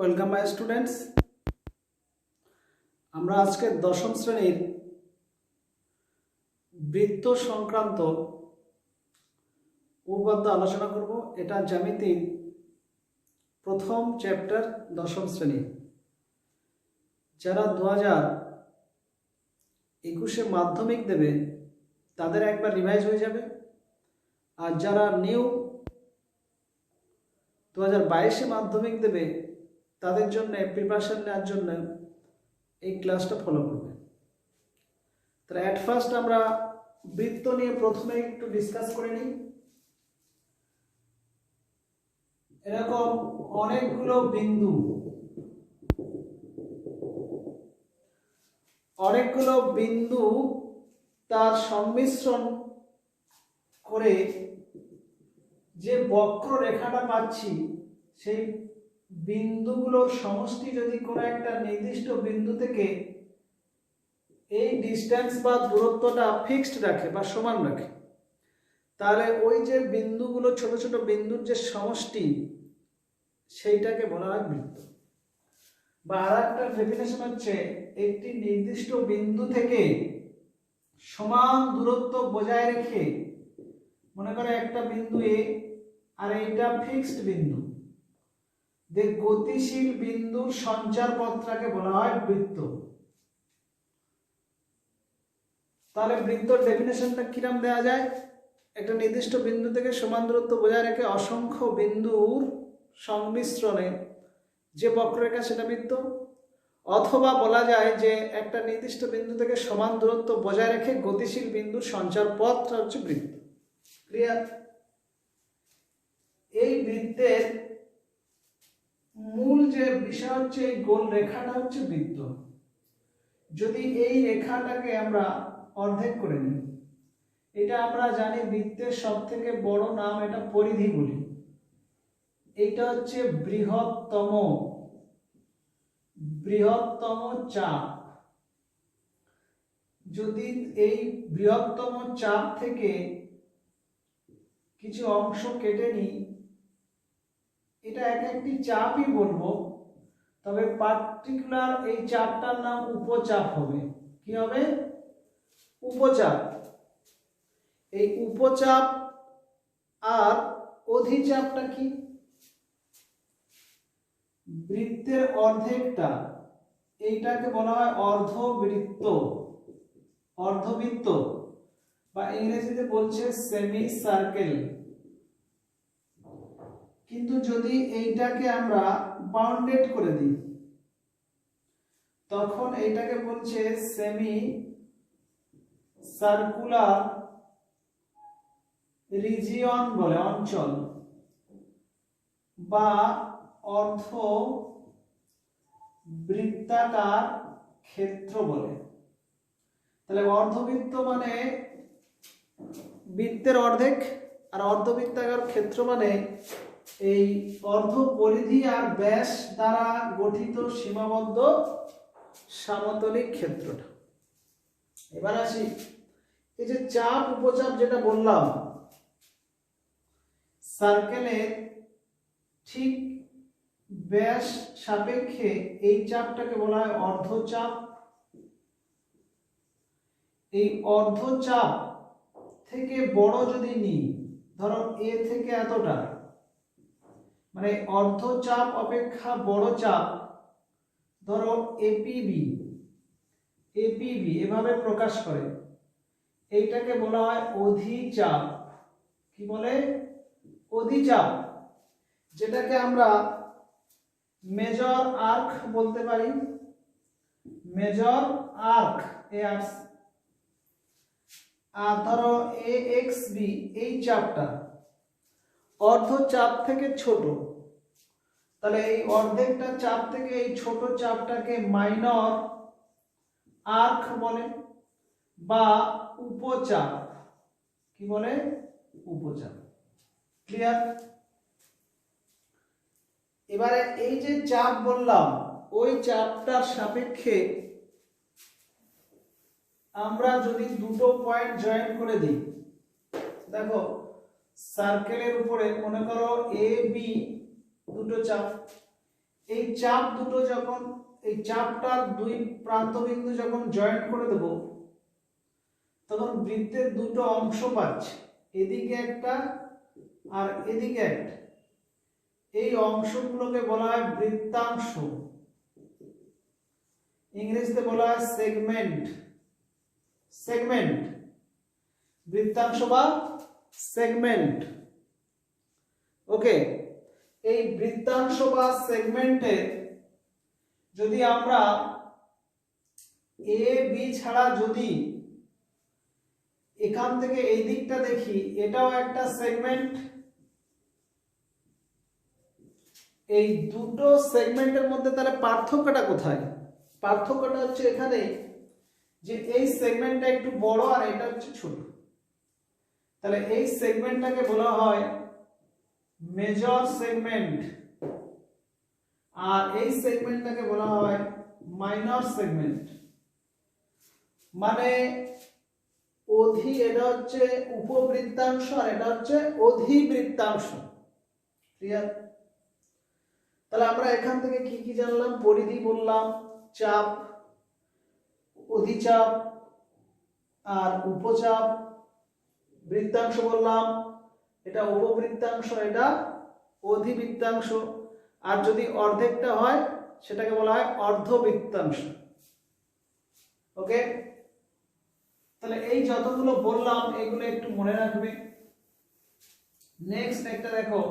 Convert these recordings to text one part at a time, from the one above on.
Welcome my students. আমরা আজকে দশম শ্রেণীর বৃত্ত সংক্রান্ত উপপাদ্য আলোচনা করব। এটা জ্যামিতির প্রথম চ্যাপ্টার, দশম শ্রেণী। যারা 2021-এ মাধ্যমিক দেবে তাদের একবার রিভাইজ হয়ে যাবে, আর যারা নিউ 2022-এ মাধ্যমিক দেবে তাদের জন্য প্রিপারেশন নেওয়ার জন্য এই ক্লাসটা ফলো করবে। তাহলে অ্যাট ফার্স্ট আমরা বৃত্ত নিয়ে প্রথমে একটু ডিসকাস করে নিই। এরকম অনেকগুলো বিন্দু তার সংমিশ্রণ করে যে বক্ররেখাটা পাচ্ছি, সেই বিন্দুগুলোর সমষ্টি যদি কোনো একটা নির্দিষ্ট বিন্দু থেকে এই ডিস্টেন্স বা দূরত্বটা ফিক্সড রাখে বা সমান রাখে, তাহলে ওই যে বিন্দুগুলো, ছোট ছোট বিন্দুর যে সমষ্টি, সেইটাকে বলা হয় বৃত্ত। বা আর একটা ডেফিনেশন হচ্ছে, একটি নির্দিষ্ট বিন্দু থেকে সমান দূরত্ব বজায় রেখে, মনে করে একটা বিন্দু এ আর এইটা ফিক্সড বিন্দু, যে গতিশীল বিন্দুর সঞ্চার পথটাকে বলা হয় বৃত্ত। তাহলে বৃত্তর ডেফিনেশনটা কিরকম দেওয়া যায়? একটা নির্দিষ্ট বিন্দু থেকে সমান দূরত্ব বজায় রেখে অসংখ্য বিন্দুর সংমিশ্রণে যে বক্ররেখা, সেটা বৃত্ত। অথবা বলা যায় যে একটা নির্দিষ্ট বিন্দু থেকে সমান দূরত্ব বজায় রেখে গতিশীল বিন্দুর সঞ্চার পথটা হচ্ছে বৃত্ত। ক্লিয়ার? এই বৃত্তের মূল যে বিষয় হচ্ছে, এই গোল রেখাটা হচ্ছে বৃত্ত। যদি এই রেখাটাকে আমরা অর্ধেক করে নিই, এটা আমরা জানি বৃত্তের সব থেকে বড় নাম, এটা পরিধি বলি। এটা হচ্ছে বৃহত্তম চাপ। যদি এই বৃহত্তম চাপ থেকে কিছু অংশ কেটে নিই, এটা এক একটি চাপই বলবো, তবে পার্টিকুলার এই চাপটার নাম উপচাপ হবে। কি হবে? উপচাপ। এই উপচাপ আর অধিচাপটা কি? বৃত্তের অর্ধেকটা, এইটাকে বলা হয় অর্ধবৃত্ত, বা ইংরেজিতে বলছে সেমি সার্কেল। কিন্তু যদি এইটাকে আমরা বাউন্ডেড করে দিই, তখন এইটাকে বলছে সেমি সার্কুলার রিজিয়ন বলে, অঞ্চল, বা অর্ধ বৃত্তাকার ক্ষেত্র বলে। তাহলে অর্ধবৃত্ত মানে বৃত্তের অর্ধেক, আর অর্ধবৃত্তাকার ক্ষেত্র মানে এই অর্ধ পরিধি আর ব্যাস দ্বারা গঠিত সীমাবদ্ধ সমতলিক ক্ষেত্রটা। এবার আসি, এই যে চাপ উপচাপ যেটা বললাম, সার্কেলের ঠিক ব্যাস সাপেক্ষে এই চাপটাকে বলা হয় অর্ধচাপ। এই অর্ধচাপ থেকে বড় যদি নিই, ধরো এ থেকে এতটা, মানে অর্ধচাপ অপেক্ষা বড় চাপ, ধরো এপিবি এভাবে প্রকাশ করে, এইটাকে বলা হয় অধিচাপ। কি বলে? অধিচাপ। যেটাকে আমরা মেজর আর্ক বলতে পারি। মেজর আর্ক আর ধরো এএক্সবি, এই চাপটা অর্ধচাপ থেকে ছোট, তাহলে এই অর্ধেকটা চাপ থেকে এই ছোট চাপটাকে মাইনর আর্ক বলে, বা উপচাপ। কি বলে? উপচাপ। ক্লিয়ার? এবারে এই যে চাপ বললাম, ওই চাপটার সাপেক্ষে আমরা যদি দুটো পয়েন্ট জয়েন করে দিই, দেখো সার্কেলের উপরে মনে করো এ বি দুটো চাপ, এই চাপ দুটো যখন, এই চাপটার দুই প্রান্ত বিন্দু যখন জয়েন্ট করে দেব, তখন বৃত্তের দুটো অংশ পাচ্ছে, এদিকে একটা আর এদিকে একটা। এই অংশগুলোকে বলা হয় বৃত্তাংশ, ইংরেজিতে বলা হয় সেগমেন্ট। সেগমেন্ট, বৃত্তাংশ বা সেগমেন্ট। ওকে, এই বৃত্তাংশ বা সেগমেন্টে যদি আমরা এ বি ছাড়া যদি এখান থেকে এই দিকটা দেখি, এটাও একটা সেগমেন্ট। এই দুটো সেগমেন্টের মধ্যে তাহলে পার্থক্যটা কোথায়? পার্থক্যটা হচ্ছে এখানে যে এই সেগমেন্টটা একটু বড় আর এটা হচ্ছে ছোট। তাহলে এই সেগমেন্টটাকে বলা হয় মেজর সেগমেন্ট, আর এই সেগমেন্টটাকে বলা হয় মাইনর সেগমেন্ট। মানে এটা হচ্ছে উপবৃত্তাংশ আর এটা হচ্ছে অধিবৃত্তাংশ। ক্লিয়ার? তাহলে আমরা এখান থেকে কি কি জানলাম? পরিধি বললাম, চাপ, অধিচাপ আর উপচাপ। বৃত্তাংশ বললাম, এটা উপবৃত্তাংশ, এটা অধিবৃত্তাংশ। আর যদি অর্ধেকটা হয় সেটাকে বলা হয় অর্ধবৃত্তাংশ। ওকে, তাহলে এই যতগুলো বললাম এগুলো একটু মনে রাখবে। নেক্সট একটা দেখো,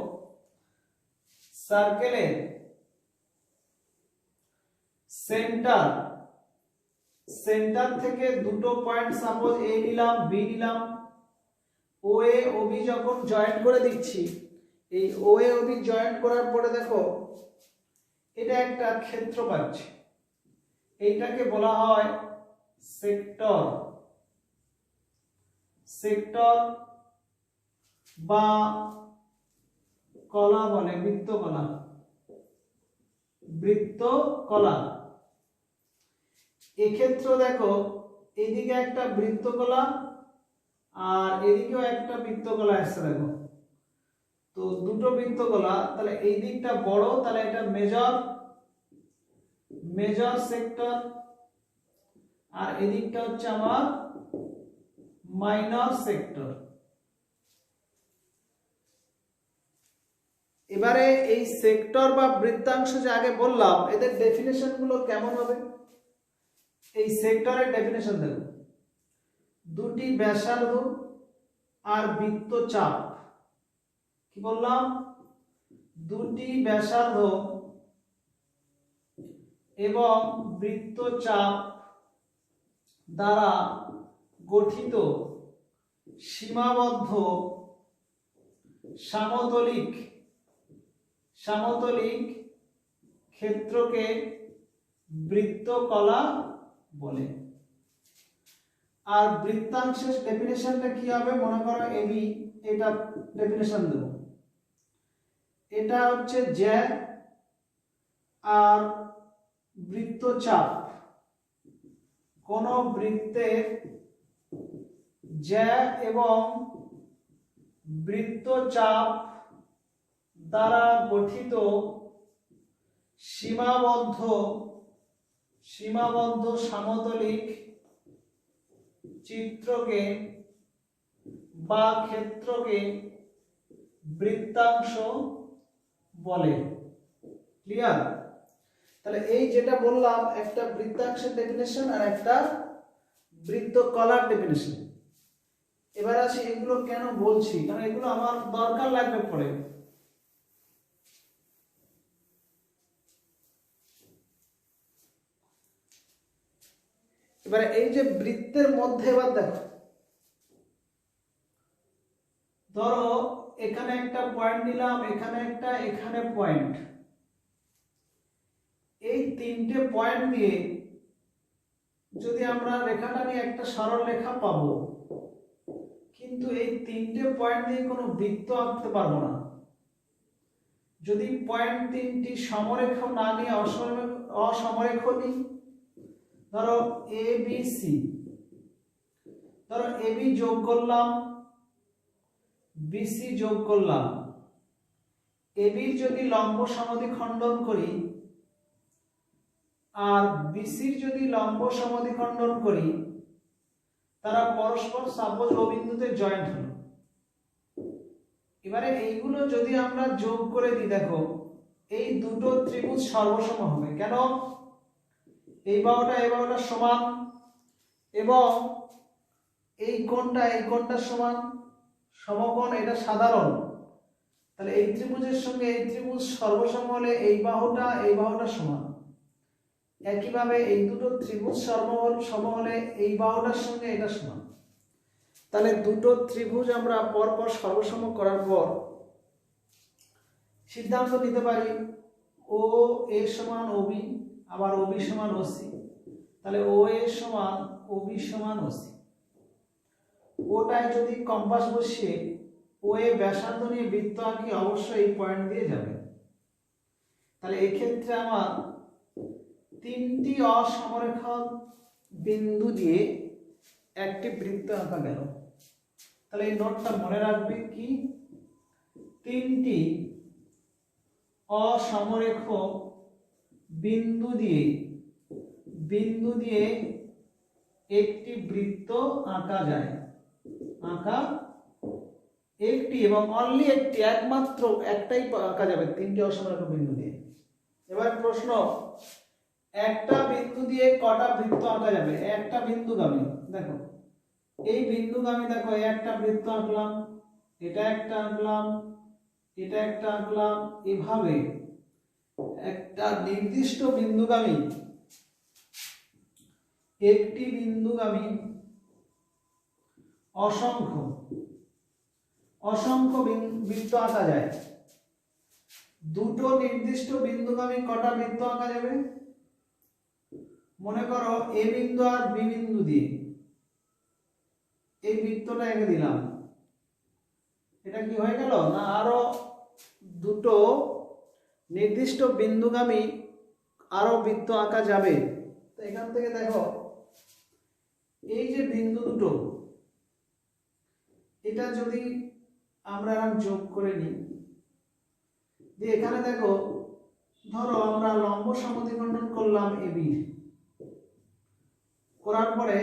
সার্কেলের সেন্টার থেকে দুটো পয়েন্ট, সাপোজ এ নিলাম, বি নিলাম, ও এ ও বি যখন জয়েন্ট করে দিচ্ছি, এই ও এ ও বি জয়েন্ট করার পরে দেখো এটা একটা ক্ষেত্র পাচ্ছে, এইটাকে বলা হয় সেক্টর। সেক্টর বা কলা বলে, বৃত্তকলা। বৃত্তকলা এক্ষেত্রে দেখো এদিকে একটা বৃত্তকলা আর এদিকেও একটা বৃত্তকলা আসছে। দেখো তো দুটো বৃত্তকলা, তাহলে এই দিকটা বড়, তাহলে এটা মেজর সেক্টর, আর এদিকটা হচ্ছে আমার মাইনর সেক্টর। এবারে এই সেক্টর বা বৃত্তাংশ যে আগে বললাম, এদের ডেফিনেশন গুলো কেমন হবে? এই সেক্টরের ডেফিনেশন দেখো, দুটি ব্যাসার্ধ আর বৃত্তচাপ। কি বললাম? দুটি ব্যাসার্ধ এবং বৃত্তচাপ দ্বারা গঠিত সীমাবদ্ধ সামতলিক ক্ষেত্রকে বৃত্তকলা বলে। আর বৃত্তাংশের ডেফিনেশনটা কি হবে? মনে করো এবি, এটা ডেফিনেশন দেব, এটা হচ্ছে জ্যা আর বৃত্তচাপ। কোন বৃত্তের জ্যা এবং বৃত্তচাপ দ্বারা গঠিত সীমাবদ্ধ সামতলিক চিত্রকে বা ক্ষেত্রকে বৃত্তাংশ বলে। ক্লিয়ার? তাহলে এই যেটা বললাম, একটা বৃত্তাংশের ডেফিনেশন আর একটা বৃত্তকলার ডেফিনেশন। এবার আসি এগুলো কেন বলছি, কারণ এগুলো আমার দরকার লাগবে পরে। এবারে এই যে বৃত্তের মধ্যে, এবার দেখো, ধরো এখানে একটা পয়েন্ট নিলাম, এখানে একটা, এখানে পয়েন্ট। এই তিনটে পয়েন্ট দিয়ে যদি আমরা রেখাটা নিয়ে একটা সরল রেখা পাবো, কিন্তু এই তিনটে পয়েন্ট দিয়ে কোনো বৃত্ত আঁকতে পারবো না যদি পয়েন্ট তিনটি সমরেখ না নিয়ে অসমরেখ নিই। ধরো এ বি সি, ধরো এ বি যোগ করলাম, বিসি যোগ করলাম। এ বির যদি লম্ব সমদ্বিখণ্ডন করি আর বিসির যদি লম্ব সমদ্বিখণ্ডন করি, তারা পরস্পর সাপোজ ও বিন্দুতে জয়েন্ট হলো। এবারে এইগুলো যদি আমরা যোগ করে দিই, দেখো এই দুটো ত্রিভুজ সর্বসম হবে। কেন? এই বাহুটা সমান এবং এই কোণটা সমান, সমকোণ, এটা সাধারণ। তাহলে এই ত্রিভুজের সঙ্গে এই ত্রিভুজ সর্বসম হলে এই বাহুটা সমান। একইভাবে এই দুটো ত্রিভুজ সম হলে এই বাহুটার সঙ্গে এটা সমান। তাহলে দুটো ত্রিভুজ আমরা পরপর সর্বসম করার পর সিদ্ধান্ত নিতে পারি ও এ সমান ওবি, আবার ওবি সমান ওসি। তাহলে ও এ সমান ওবি সমান ওসি। ওটায় যদি কম্পাস বসিয়ে ও এ ব্যাসার্ধ নিয়ে বৃত্ত আঁকি, অবশ্যই এই পয়েন্ট দিয়ে যাবে। তাহলে এই ক্ষেত্রে আমার তিনটি অসমরেখা বিন্দু দিয়ে একটি বৃত্ত আঁকা গেল। তাহলে এই নোটটা মনে রাখবে কি, তিনটি অসমরেখ বিন্দু দিয়ে একটি বৃত্ত আঁকা যায়। একটি এবং অনলি একটি, একমাত্র একটাই আঁকা যাবে তিনটি অসমরেখ বিন্দু দিয়ে। এবার প্রশ্ন, একটা বিন্দু দিয়ে কটা বৃত্ত আঁকা যাবে? একটা বিন্দুগামী, দেখো এই বিন্দুগামী, দেখো একটা বৃত্ত আঁকলাম, এটা একটা আঁকলাম, এটা একটা আঁকলাম। এভাবে একটা নির্দিষ্ট বিন্দুগামী, একটি বিন্দুগামী অসংখ্য বৃত্ত আঁকা যায়। দুটো নির্দিষ্ট বিন্দুগামী কটা বৃত্ত আঁকা যাবে? মনে করো এ বিন্দু আর বি বিন্দু দিয়ে এই বৃত্তটা এঁকে দিলাম। এটা কি হয়ে গেল না আরো দুটো নির্দিষ্ট বিন্দুগামী আরো বৃত্ত আঁকা যাবে। তো এখান থেকে দেখো এই যে বিন্দু দুটো, এটা যদি আমরা যোগ করে নিই, দিয়ে এখানে দেখো ধরো আমরা লম্ব সমদ্বিখণ্ডন করলাম এবি, করার পরে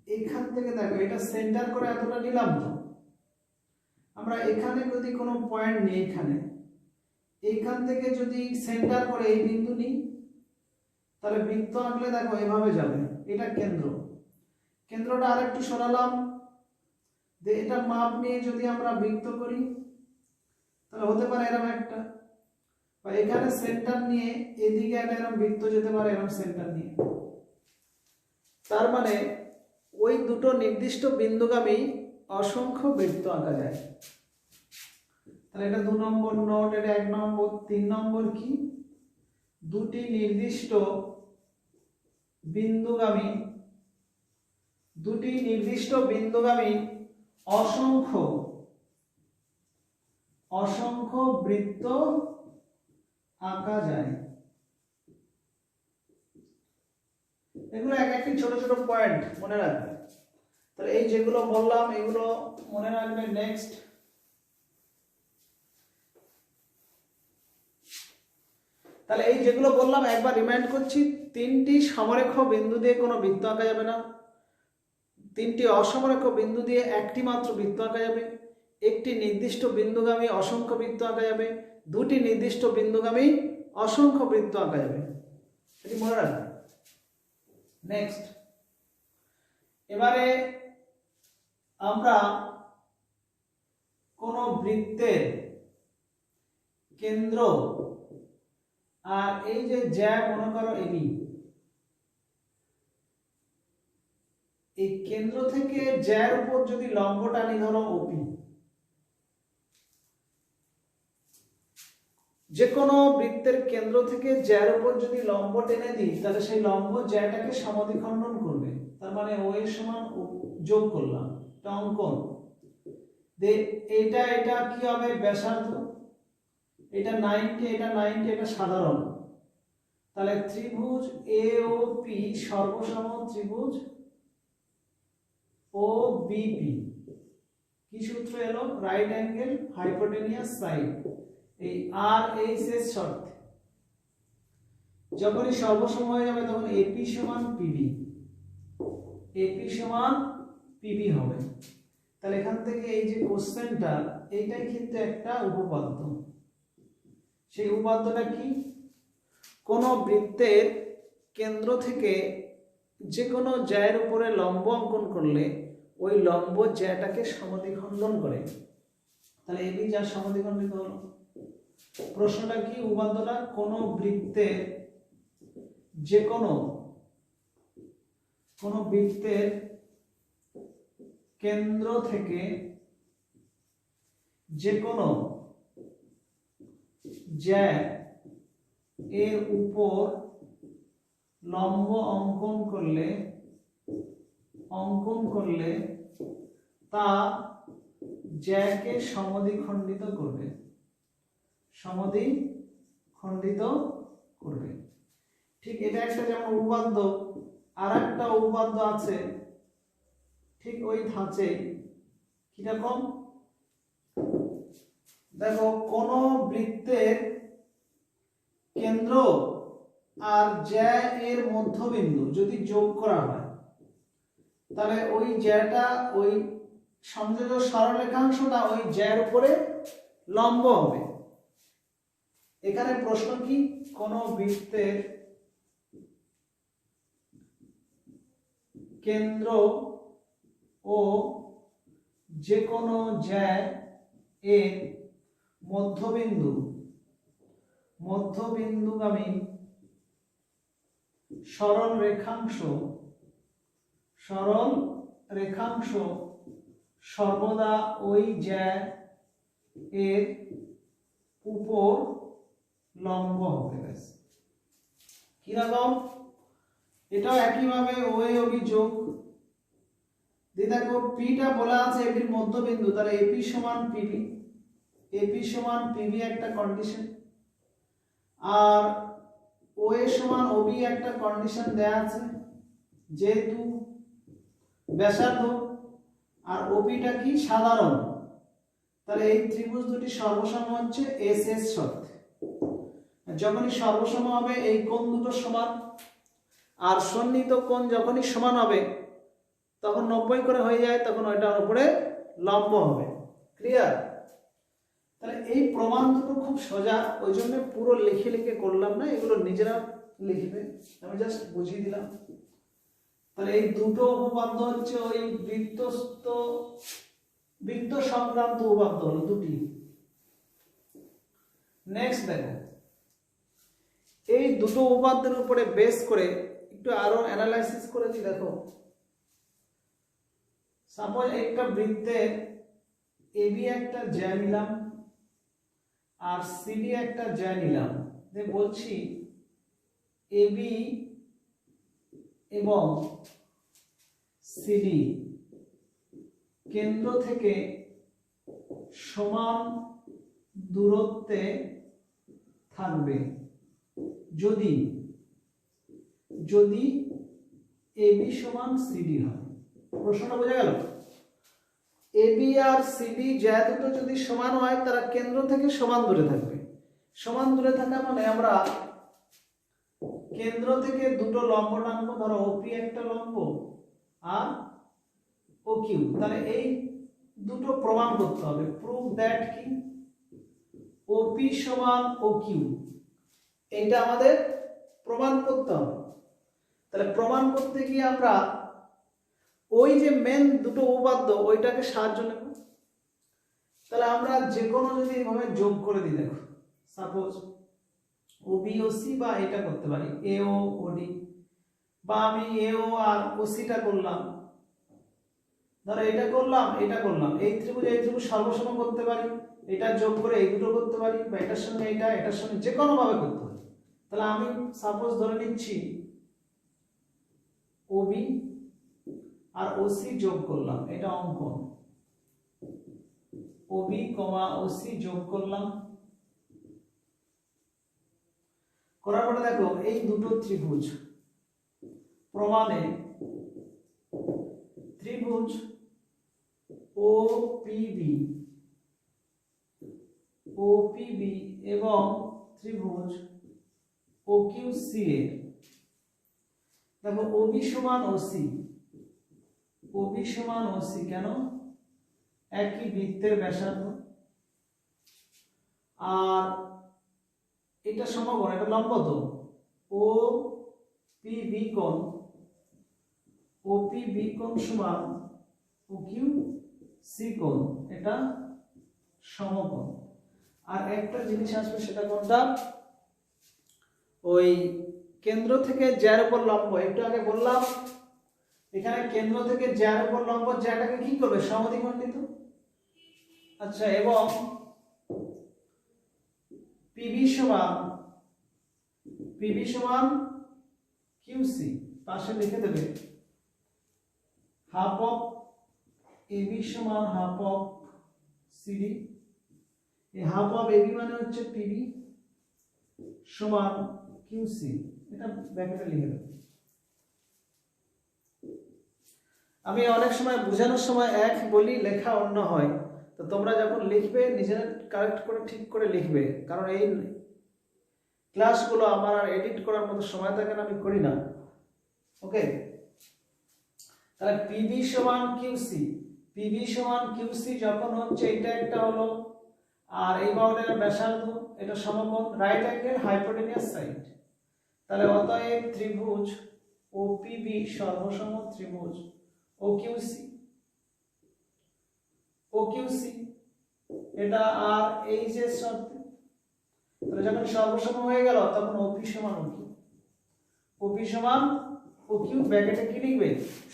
এখান থেকে দেখো এটা সেন্টার করে এতটা নিলাম। তো আমরা এখানে যদি কোনো পয়েন্ট নিই, এইখান থেকে যদি সেন্টার করে এই বিন্দু নিই, তাহলে বৃত্ত আঁকলে দেখো এভাবে যাবে। এটা কেন্দ্রটা আরেকটু সরালাম, এটা মাপ নিয়ে যদি আমরা বৃত্ত করি, তাহলে হতে পারে এরকম একটা, বা এখানে সেন্টার নিয়ে এদিকে একটা এরকম বৃত্ত যেতে পারে, এরকম সেন্টার নিয়ে। তার মানে ওই দুটো নির্দিষ্ট বিন্দুগামী অসংখ্য বৃত্ত আঁকা যায়। তাহলে এটা 2 নম্বর নোট, এটা 1 নম্বর। 3 নম্বর কি, দুটি নির্দিষ্ট বিন্দুগামী অসংখ্য বৃত্ত আঁকা যায়। এগুলো এক একটি ছোট ছোট পয়েন্ট মনে রাখবে। তাহলে এই যেগুলো বললাম এগুলো মনে রাখবে। নেক্সট, তাহলে এই যেগুলো বললাম একবার রিমাইন্ড করছি। তিনটি সমরেখ বিন্দু দিয়ে কোনো বৃত্ত আঁকা যাবে না, তিনটি অসমরেখ বিন্দু দিয়ে একটি মাত্র বৃত্ত আঁকা যাবে, একটি নির্দিষ্ট বিন্দুগামী অসংখ্য বৃত্ত আঁকা যাবে, দুটি নির্দিষ্ট বিন্দুগামী অসংখ্য বৃত্ত আঁকা যাবে। এটি মনে রাখবে। নেক্সট, এবারে আমরা কোন বৃত্তের কেন্দ্র আর এই যে জ্যা মনে করো এবি, এই কেন্দ্র থেকে জ্যার উপর যদি লম্ব টানি, ধরো ওপি, যে কোনো বৃত্তের কেন্দ্র থেকে জ্যার উপর যদি লম্ব টেনে দিই, তাহলে সেই লম্ব জ্যাটাকে সমদ্বিখণ্ডন করবে। তার মানে ও এর সমান যোগ করলাম, এটা অঙ্কন। এটা কি হবে? ব্যাসার্ধ। এটা 90, এটা 90, এটা সাধারণ। তাহলে ত্রিভুজ এ ও পি সর্বসম ত্রিভুজ ও বিপি। কি সূত্র এলো? Right angle hypotenuse side. এই আর এইচ এর শর্তে। তাহলে এই ত্রিভুজ এ ও পি সর্বসম ত্রিভুজ ও বিপি। কি সূত্র এলো? Right angle hypotenuse side. এই আর এইচ এর শর্তে। তাহলে যখনই সর্বসম হয়ে যাবে তখন এপি সমান পিবি, এপি সমান পিবি হবে। তাহলে এখান থেকে এই যে কোশ্চেনটা, এইটাই কিন্তু একটা উপপাদ্য। সেই উপপাদ্যটা কি? কোন বৃত্তের কেন্দ্র থেকে যে কোনো জ্যায়ের উপরে লম্ব অঙ্কন করলে ওই লম্ব জ্যাটাকে সমদ্বিখণ্ডন করে। তাহলে এবি যার সমদ্বিখণ্ডিত হলো। প্রশ্নটা কি? উপপাদ্যটা কোন বৃত্তের যে কোনো বৃত্তের কেন্দ্র থেকে যে কোনো জ্যা এর উপর লম্ব অঙ্কন করলে তা জ্যাকে সমদ্বিখণ্ডিত করবে, সমদ্বিখণ্ডিত করবে। ঠিক এটা একটা যেমন উপপাদ্য, আর একটা উপপাদ্য আছে ঠিক ওই ধাঁচে। কিরকম? দেখো, কোন বৃত্তের কেন্দ্র আর জ্যা এর মধ্যবিন্দু যদি যোগ করা হয়, তাহলে ওই জ্যাটা, ওই সংযোজক সরলরেখাংশটা ওই জ্যার উপরে লম্ব হবে। এখানে প্রশ্ন কি? কোন বৃত্তের কেন্দ্র ও যে কোনো জ্যা এর মধ্যবিন্দুগামী সরল রেখাংশ সর্বদা ওই জ্যা এর উপর লম্ব হবে। কিরকম? এটাও একইভাবে ওএ অভিযোগ দিয়ে দেখো, পিটা বলা আছে এপির মধ্যবিন্দু, তাহলে এপি সমান পিবি, এপি সমান পিবি একটা কন্ডিশন, আর ওএ সমান ওবি একটা কন্ডিশন দেয়া আছে, যেহেতু ব্যাসার্ধ আর ওবিটা কি সাধারণ, তাহলে এই ত্রিভুজ দুটি সর্বসম হচ্ছে এস এস শর্তে। যখনই সর্বসম হবে এই কোণ দুটো সমান, আর সন্নিহিত কোণ যখনই সমান হবে তখন 90 করে হয়ে যায়, তখন ওইটার উপরে লম্ব হবে। ক্লিয়ার? তাহলে এই প্রমাণ দুটো খুব সোজা, ওই জন্য পুরো লিখে করলাম না, এগুলো নিজেরা লিখবে, আমি জাস্ট বুঝিয়ে দিলাম। তাহলে এই দুটো উপপাদ্য হচ্ছে ওই বৃত্ত সংক্রান্ত উপপাদ্য হলো দুটি। নেক্সট দেখো, এই দুটো উপপাদ্যের উপরে বেস করে একটু আরো অ্যানালাইসিস করে দিই। দেখো, সাপোজ একটা বৃত্তের এবি একটা জ্যা নিলাম আর সিডি একটা জ্যা নিলাম, বলছি এবি এবং সিডি কেন্দ্র থেকে সমান দূরত্বে থাকবে যদি এবি সমান সিডি হয়। প্রশ্নটা বোঝা গেল? এবি আর সিডি জ্যা দুটো যদি সমান হয়, তারা কেন্দ্র থেকে সমান দূরে থাকবে। সমান দূরে থাকা মানে আমরা কেন্দ্র থেকে দুটো লম্ব টানবো, ধরো ওপি একটা লম্ব আর ও কিউ। তাহলে এই দুটো প্রমাণ করতে হবে, প্রুভ দ্যাট কি ওপি সমান ও কিউ, এইটা আমাদের প্রমাণ করতে হবে। তাহলে প্রমাণ করতে গিয়ে আমরা ওই যে মেন দুটো উপপাদ্য ওইটাকে সাহায্য নেব। তাহলে আমরা যে কোনো যদি এইভাবে যোগ করে দিই, দেখো সাপোজ ওবি ও সি, বা এটা করতে পারি এও ওডি, বা আমি এও আর ওসিটা করলাম, ধরো এটা করলাম এটা করলাম, এই ত্রিভুজ সর্বসম করতে পারি, এটা যোগ করে এই দুটো করতে পারি, বা এটার সঙ্গে এটা, এটার সঙ্গে যে কোনো ভাবে করতে পারি। তাহলে আমি সাপোজ ধরে নিচ্ছি ওবি আর ওসি যোগ করলাম, এটা অঙ্কন, ওবি কমা ওসি যোগ করলাম, করার পরে দেখো এই দুটো ত্রিভুজ প্রমাণে ত্রিভুজ ওপিবি এবং ত্রিভুজ ও কিউ সি এর, দেখো ওবি সমান ওসি, ওবি সমান ওসি কেন, একই বৃত্তের ব্যাসার্ধ, আর এটা সমকোণ, এটা লম্ব, তো ও পি বি কোণ, ও পি বি কোণ সমান ও কিউ সি কোণ, এটা সমকোণ। আর একটা জিনিস আসবে, সেটা কোনটা, ওই কেন্দ্র থেকে জ্যার উপর লম্ব, একটু আগে বললাম এখানে কেন্দ্র থেকে জ্যার উপর লম্ব, জ্যাটাকে কি করবে, সমদ্বিখণ্ডিত। আচ্ছা, এবং পিবি সমান কিউসি, পাশে লিখে দেবে হাফ অফ এবি সমান হাফ অফ সিডি, এই হাফ অফ এবি মানে হচ্ছে পিবি সমান কিউসি, এটা ব্র্যাকেটে লিখে দেবে। আমি অনেক সময় বোঝানোর সময় এক বলি, লেখা অন্য হয়, তো তোমরা যখন লিখবে নিজেরা কারেক্ট করে ঠিক করে লিখবে, কারণ এই ক্লাসগুলো আমার আর এডিট করার মতো সময় থাকে না, আমি করি না। ওকে, তাহলে পিবি সমান কিউসি, পিবি সমান কিউসি যখন হচ্ছে, এটা একটা হলো, আর এই বাহুটার ব্যাসার্ধ, এটা সমকোণ, রাইট অ্যাঙ্গেল হাইপোটেনিয়াস সাইড, তাহলে অতএব ত্রিভুজ ওপিবি সর্বসম ত্রিভুজ ওকিউসি, ওকিউসি এটা, আর এই যে শর্ত, তাহলে যখন সর্বসম হয়ে গেল তখন ওপি সমান ওকিউ, ওপি সমান ওকিউ, ব্র্যাকেটে কি লিখবে,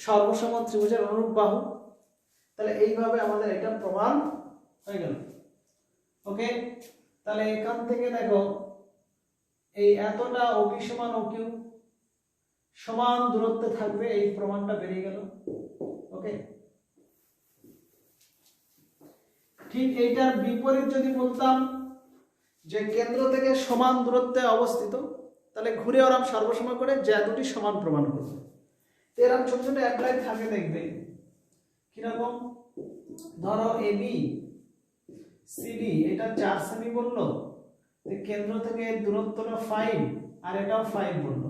সর্বসম ত্রিভুজের অনুরূপ বাহু। তাহলে এইভাবে আমাদের এটা প্রমাণ হয়ে গেল। ওকে, তাহলে এখান থেকে দেখো এই এতটা ওপি সমান ওকিউ সমান দূরত্বে থাকবে, এই প্রমাণটা বেরিয়ে গেল। ওকে, ঠিক এইটার বিপরীত যদি বলতাম যে কেন্দ্র থেকে সমান দূরত্বে অবস্থিত, তাহলে ঘুরে ওরম সর্বসম করে যা দুটি সমান প্রমাণ করবে। তো এরকম ছোট ছোট অ্যাপ্লাই থাকে, দেখবে কিরকম, ধরো এবি সিডি এটা 4 সেমি বললো, কেন্দ্র থেকে দূরত্বটা 5, আর এটাও 5 বললো,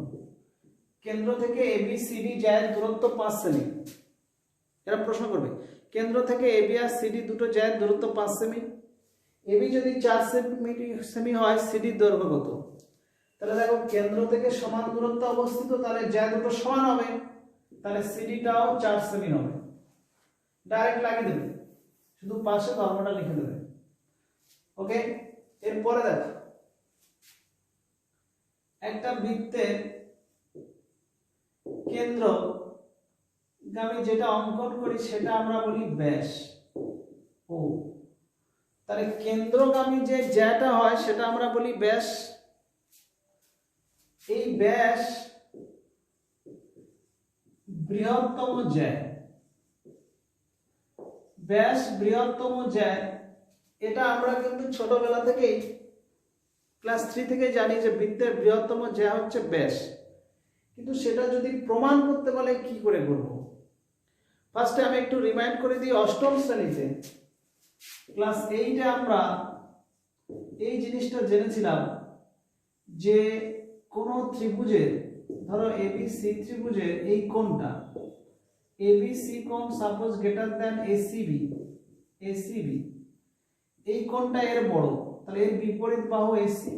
কেন্দ্র থেকে এবি সিডি যায় দূরত্ব 5 সেমি, এরা প্রশ্ন করবে কেন্দ্র থেকে এবি আর সিডি দুটো যায় দূরত্ব 5 সেমি, এবি যদি 4 সেমি হয়, সিডির দৈর্ঘ্য কত, তাহলে দেখো কেন্দ্র থেকে সমান দূরত্ব অবস্থিত, তাহলে যায় দুটো সমান হবে, তাহলে সিডিটাও 4 সেমি হবে, ডাইরেক্ট লাগিয়ে দেবে, শুধু পাশে ধর্মটা লিখে দেবে। ওকে, এরপরে দেখো একটা বৃত্তের কেন্দ্রগামী যেটা অঙ্কন করি সেটা আমরা বলি ব্যাস ও, তাহলে কেন্দ্রগামী যে জ্যাটা হয় সেটা আমরা বলি ব্যাস। এই ব্যাস বৃহত্তম জ্যা, ব্যাস বৃহত্তম জ্যা, এটা আমরা কিন্তু ছোটবেলা থেকেই ক্লাস 3 থেকে জানি যে বৃত্তের বৃহত্তম জ্যা হচ্ছে ব্যাস, কিন্তু সেটা যদি প্রমাণ করতে বলে কি করে করব। ফার্স্টে আমি একটু রিমাইন্ড করে দিই, অষ্টম শ্রেণীতে ক্লাস 8-এ আমরা এই জিনিসটা জেনেছিলাম যে কোন ত্রিভুজের, ধরো এবিসি ত্রিভুজের এই কোণটা, এবিসি কোণ suppose greater than ACB, ACB এই কোণটা এর বড়, তাহলে এর বিপরীত বাহু এসি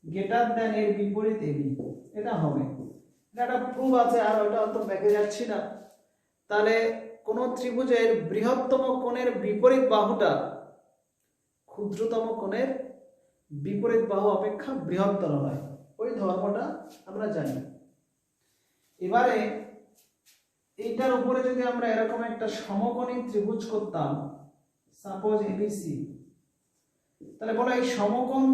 গ্রেটার দ্যান এর বিপরীত এবি, এটা হবে, এটা প্রুফ আছে, আর ওটা অত ব্যাকে যাচ্ছি না। তাহলে কোন ত্রিভুজের বৃহত্তম কোণের বিপরীত বাহুটা ক্ষুদ্রতম কোণের বিপরীত বাহু অপেক্ষা বৃহত্তর হয়, ওই ধর্মটা আমরা জানি। এবারে এইটার উপরে যদি আমরা এরকম একটা সমকোণী ত্রিভুজ করতাম, সাপোজ এবিসি, তাহলে বলো এই সমকোণ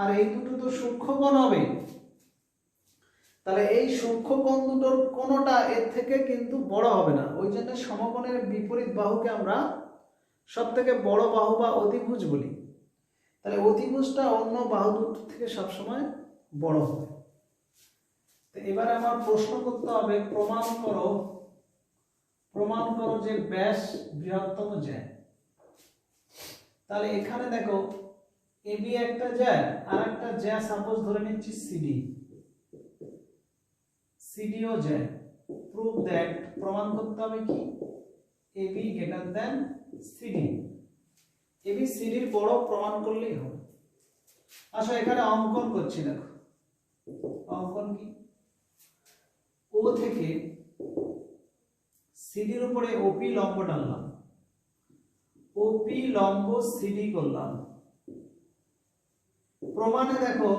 আর এই দুটো তো সূক্ষ্মকোণ হবে, তাহলে এই সূক্ষ্মকোণ দুটোর কোনটা এর থেকে কিন্তু বড় হবে না, ওই জন্য সমকোণের বিপরীত বাহুকে আমরা সব থেকে বড় বাহু বা অতিভুজ বলি। তাহলে অতিভুজটা অন্য বাহু দুটো থেকে সবসময় বড় হবে। তো এবারে আমার প্রশ্ন করতে হবে, প্রমাণ করো যে ব্যাস বৃহত্তম জ্যা। তাহলে এখানে দেখো এবি একটা জ্যা আর একটা জ্যা সাপোজ ধরে নিচ্ছি সিডি, সিডিও জ্যা। প্রুভ দ্যাট, প্রমাণ করতে হবে কি AB greater than CD. AB সিডির বড় প্রমাণ করলেই হবে। আসো এখানে অঙ্কন করছি, দেখো অঙ্কন কি, ও থেকে সিডির উপরে ওপি লম্ব টানলাম, ওপি লম্ব সিডি করলাম। প্রমাণে দেখো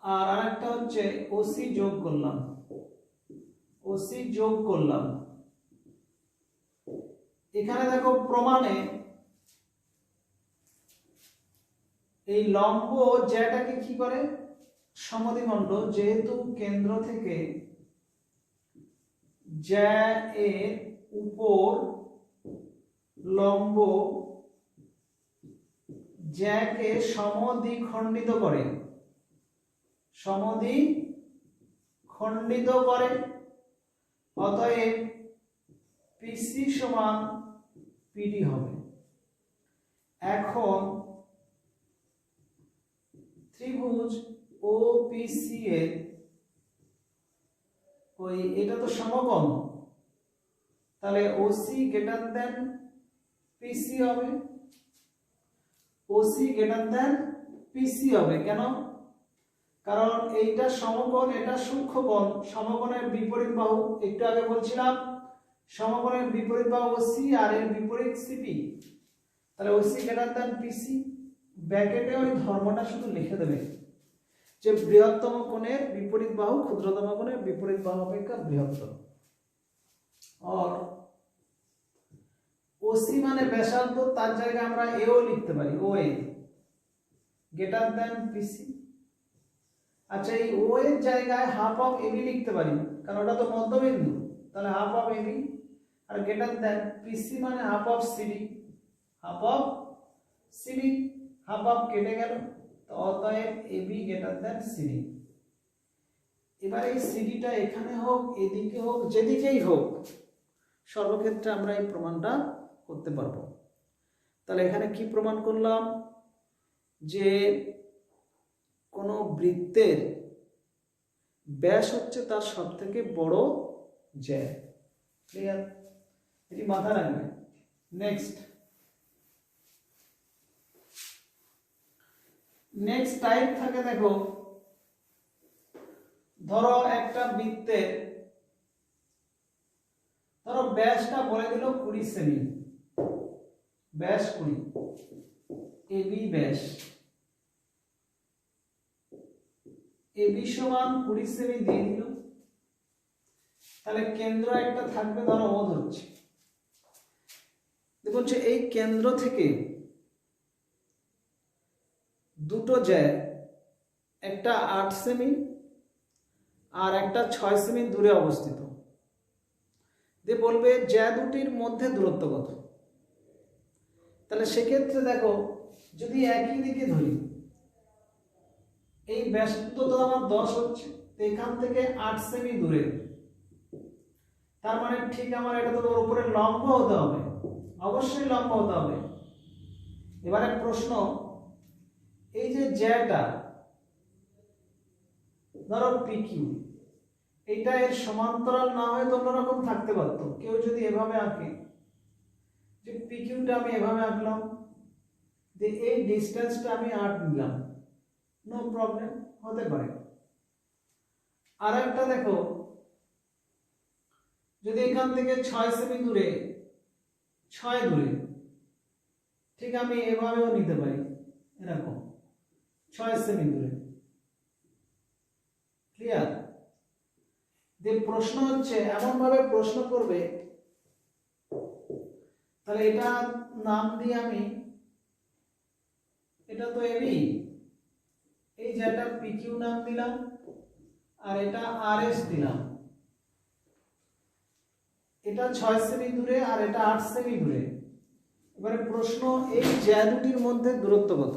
আর আরেকটা হচ্ছে ওসি যোগ করলাম, ওসি যোগ করলাম। এখানে দেখো প্রমাণে এই লম্ব যেটাকে কি করে সমদ্বিখণ্ড, যেহেতু কেন্দ্র থেকে জ্যা এর উপর লম্ব জ্যাকে সমদ্বিখণ্ডিত করে, সমদ্বিখণ্ডিত করে, অতএব পিসি সমান পিডি হবে। এখন ত্রিভুজ ওপিসি এর ওই এটা তো সমকোণ, তাহলে ওসি গ্রেটার দেন পিসি হবে, ওসি গ্রেটার দেন পিসি হবে। কেন? কারণ এইটা সমকোণ, এটা সূক্ষ্মকোণ, সমকোণের বিপরীত বাহু একটু আগে বলছিলাম, সমকোণের বিপরীত বাহু ওসি আর এর বিপরীত সিপি, তাহলে ওসি গ্রেটার দেন পিসি। ব্র্যাকেটে ওই ধর্মটা শুধু লিখে দেবে যে বৃহত্তম কোণের বিপরীত বাহু ক্ষুদ্রতম কোণের বিপরীত বাহু অপেক্ষা বৃহত্তর। আর ওসি মানে ব্যাসার্ধ, তার জায়গায় আমরা এও লিখতে পারি, ও এ গ্রেটার দেন পিসি। আচ্ছা, এই ও এর জায়গায় হাফ অফ এবি লিখতে পারি, কারণ ওটা তো মধ্যবিন্দু, তাহলে হাফ অফ এবি। আর গ্রেটার দেন পিসি মানে half of CD, half of CD, half of কেটে গেল, তো অতএব এবি গ্রেটার দেন সিডি। এবার এই সিডিটা এখানে হোক এদিকে হোক যেদিকেই হোক, সর্বক্ষেত্রে আমরা এই প্রমাণটা করতে পারবো। তাহলে এখানে কি প্রমাণ করলাম, যে কোনো বৃত্তের ব্যাস হচ্ছে তার সবথেকে বড় জ্যা। ক্লিয়ার? এটি মাথায় রাখবে। নেক্সট টাইপ থাকে, দেখো ধরো একটা বৃত্তের ধরো ব্যাসটা বলে দিল 20 সেমি, ব্যাস 20, এবি ব্যাস, এবি সমান 20 সেমি দিয়ে দিল। তাহলে কেন্দ্র একটা থাকবে, ধরো ও ধরছে, দেখুন এই কেন্দ্র থেকে দুটো জ্যা, একটা 8 সেমি আর একটা 6 সেমি দূরে অবস্থিত। দিয়ে বলবে জ্যা দুটির মধ্যে দূরত্ব কত। তাহলে সেক্ষেত্রে দেখো যদি একই দিকে ধরি, এই ব্যাসার্ধ তো আমার 10 হচ্ছে, তো এখান থেকে 8 সেমি দূরে, তার মানে ঠিক আমার এটা তো ওর উপরে লম্ব হতে হবে, অবশ্যই লম্ব হতে হবে। এবারে প্রশ্ন, এই যে জ্যাটা ধরো পিকিউ, এটা এর সমান্তরাল না হয়ে তো অন্যরকম থাকতে পারত। কেউ যদি এভাবে আঁকে, যে পিকিউটা আমি এভাবে আঁকলাম, যে এই ডিসটেন্সটা আমি 8 নিলাম, নো প্রবলেম, হতে পারে। আর একটা দেখো, যদি এখান থেকে 6 সেমি দূরে, 6 দূরে, ঠিক আমি এভাবেও নিতে পারি, এরকম 6 সেমি দূরে। ক্লিয়ার? যে প্রশ্ন হচ্ছে এমন ভাবে প্রশ্ন করবে, তাহলে এটা নাম দিয়ে আমি, এটা তো এবি, এই যেটা পিকিউ নাম দিলাম, আর এটা আরএস দিলাম। এটা 6 সেমি দূরে আর এটা 8 সেমি দূরে। এবারে প্রশ্ন, এই জ্যা দুটির মধ্যে দূরত্ব কত।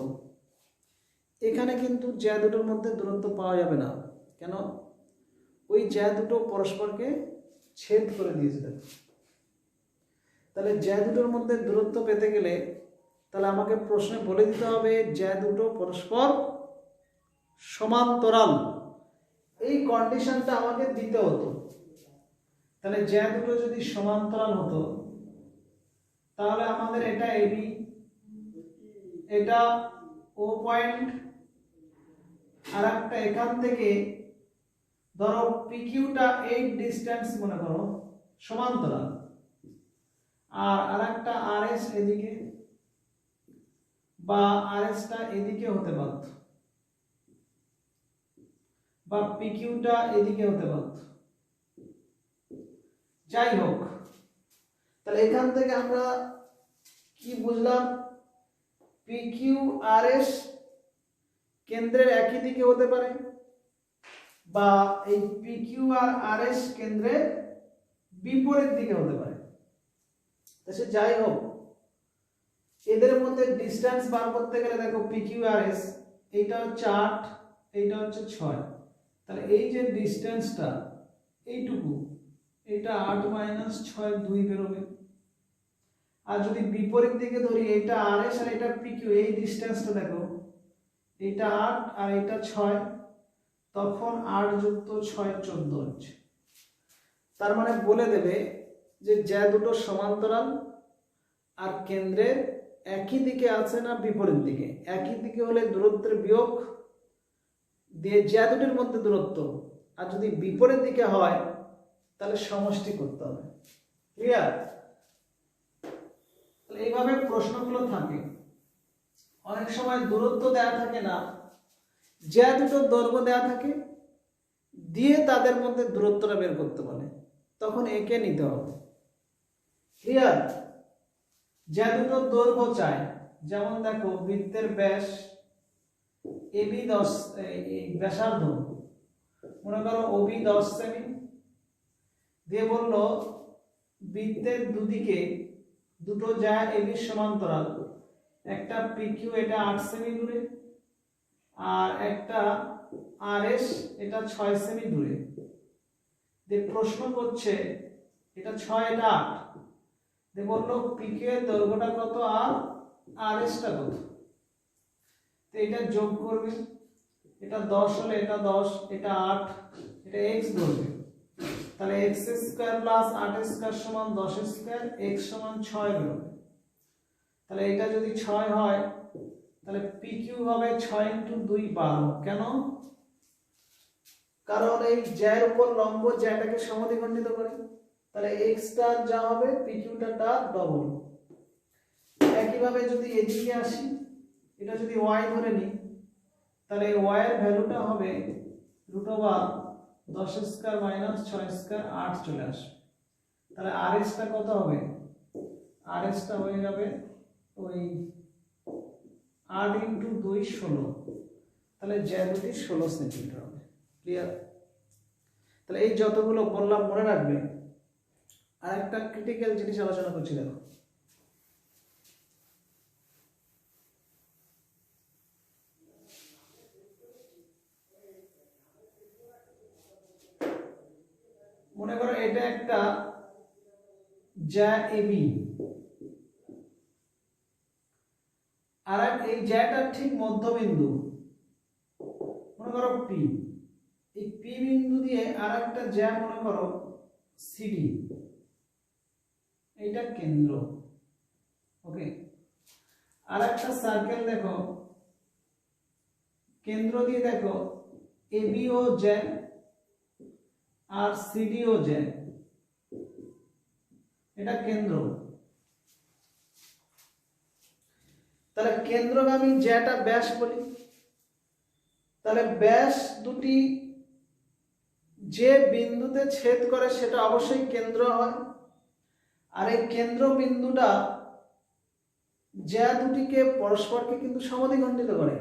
এখানে কিন্তু জ্যা দুটোর মধ্যে দূরত্ব পাওয়া যাবে না। কেন? ওই জ্যা দুটো পরস্পরকে ছেদ করে দিয়েছে। তাহলে জ্যা দুটোর মধ্যে দূরত্ব পেতে গেলে তাহলে আমাকে প্রশ্নে বলে দিতে হবে যে দুটো পরস্পর সমান্তরাল, এই কন্ডিশনটা আমাকে দিতে হতো। তাহলে যে দুটো যদি সমান্তরাল হতো তাহলে আমাদের এটা এবি, এটা ও পয়েন্ট, আর একটা এখান থেকে ধরো পিকিউটা এই ডিস্টেন্স মনে করো সমান্তরাল, আর আরেকটা আরএস এদিকে বা আরএসটা এদিকে হতে পারত, বা পিকিউটা এদিকে হতে পারত। যাই হোক, তাহলে এখান থেকে আমরা কি বুঝলাম? পিকিউ আরএস কেন্দ্রের একই দিকে হতে পারে, বা এই পিকিউ আর আরএস কেন্দ্রের বিপরীত দিকে হতে পারে। সে যাই হোক, এদের মধ্যে ডিসটেন্স বার করতে গেলে দেখো পিকিউ আর এস, এইটা হচ্ছে 8, এইটা হচ্ছে 6, তাহলে এই যে ডিসটেন্সটা এইটুকু, এটা 8 - 6 2 বেরোবে। আর যদি বিপরীত দিকে ধরি, এটা আর এস আর এটা পিকিউ, এই ডিসটেন্সটা দেখো, এটা 8 আর এটা 6, তখন 8 + 6 14 হচ্ছে। তার মানে বলে দেবে যে দুটো সমান্তরাল আর কেন্দ্রের একই দিকে আছে না বিপরীত দিকে। একই দিকে হলে দূরত্বের বিয়োগ দিয়ে যে দুটির মধ্যে দূরত্ব, আর যদি বিপরীত দিকে হয় তাহলে সমষ্টি করতে হবে। ক্লিয়ার? তাহলে এইভাবে প্রশ্নগুলো থাকে। অনেক সময় দূরত্ব দেয়া থাকে না, যে দুটো দৈর্ঘ্য দেয়া থাকে দিয়ে তাদের মধ্যে দূরত্বটা বের করতে বলে, তখন একে নিতে হবে। ক্লিয়ার? যে দুটো দৈর্ঘ্য চায়, যেমন দেখো বৃত্তের ব্যাস এবি 10, ব্যাসার্ধ মনে করো ওবি 10 সেমি, দিয়ে বললো বৃত্তের দুদিকে দুটো যা এবি সমান্তরাল, একটা পিকিউ এটা 8 সেমি দূরে, আর একটা আরএস এটা 6 সেমি দূরে। দিয়ে প্রশ্ন করছে এটা 6 এটা 8, দিয়ে বললো পিকিউ এর দৈর্ঘ্যটা কত আর আরএসটা কত। তো এটা যোগ করবে, এটা 10 হলে এটা 10, এটা 8, এটা x ধরবে, তাহলে x² + 8² = 10², x = 6 বেরোবে। তাহলে এটা যদি 6 হয় তাহলে পিকিউ হবে 6 × 2 12। কেন? কারণ এই জ্যার উপর লম্ব জ্যাটাকে সমদ্বিখণ্ডিত করে, তাহলে x টা যা হবে পিকিউটা তার ডবল। একইভাবে যদি এদিকে আসি, এটা যদি y ধরে নিই, তাহলে y এর ভ্যালুটা হবে √10² - 6² 8 চলে আসবে। তাহলে আরএস টা কত হবে? আরএস টা হয়ে যাবে ওই 8 × 2 16, তাহলে জ্যামিতি 16 সেন্টিমিটার হবে। ক্লিয়ার? তাহলে এই যতগুলো বললাম মনে রাখবে। আর একটা ক্রিটিক্যাল জিনিস আলোচনা করছি, দেখো মনে করো এটা একটা জ্যা এবি, আর এই জ্যাটার ঠিক মধ্যবিন্দু মনে করো পি, এই পি বিন্দু দিয়ে আর একটা জ্যা মনে করো সিডি, এইটা কেন্দ্র। ওকে, আর একটা সার্কেল দেখো, কেন্দ্র দিয়ে দেখো এবি ও জ্যা আর সিডি ও জ্যা, এটা কেন্দ্র। তাহলে কেন্দ্রগামী জ্যাটা ব্যাস বলি, তাহলে ব্যাস দুটি যে বিন্দুতে ছেদ করে সেটা অবশ্যই কেন্দ্র হয়, আর এই কেন্দ্র বিন্দুটা জ্যা দুটিকে পরস্পরকে কিন্তু সমদ্বিখণ্ডিত করে।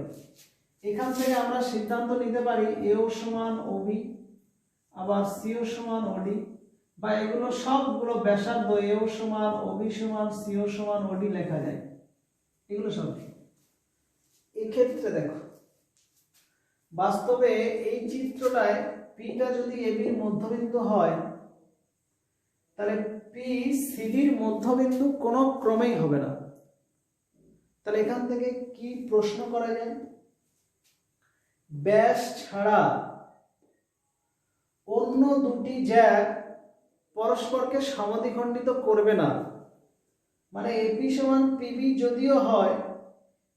এখান থেকে আমরা সিদ্ধান্ত নিতে পারি এও সমান ওবি, আবার সিও সমান ওডি, বা এগুলো সবগুলো ব্যাসার্ধ এও সমান ওবি সমান সিও সমান ওডি লেখা যায়, এগুলো সব। এক্ষেত্রে দেখো বাস্তবে এই চিত্রটায় পিটা যদি এবির মধ্যবিন্দু হয়, তাহলে পি সিডির মধ্যবিন্দু কোনো ক্রমেই হবে না। তাহলে এখান থেকে কি প্রশ্ন করা যায়? ব্যাস ছাড়া অন্য দুটি জ্যা পরস্পরকে সমদ্বিখণ্ডিত করবে না, মানে এপি সমান পিবি যদিও হয়,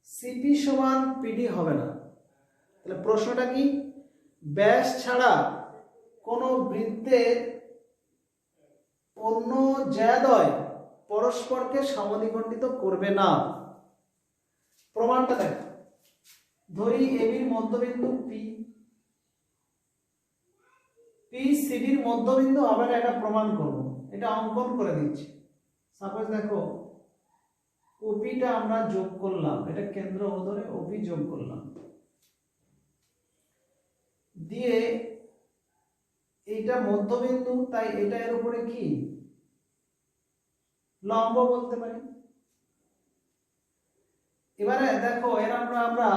সিপি সমান পিডি হবে না। তাহলে প্রশ্নটা কি? ব্যাস ছাড়া কোন বৃত্তের অন্য জ্যাদ্বয় পরস্পরকে সমদ্বিখণ্ডিত করবে না। প্রমাণটা দেখো, ধরি এবির মধ্যবিন্দু পি, পি সিডির মধ্যবিন্দু হবে না, এটা প্রমাণ করব। এটা অঙ্কন করে দিচ্ছি। সাপোজ দেখো ওপিটা আমরা যোগ করলাম, এটা কেন্দ্র ধরে ওপি যোগ করলাম, দিয়ে এইটা মধ্যবিন্দু, তাই এটা এর উপরে কি লম্ব বলতে পারি। এবারে দেখো এর আমরা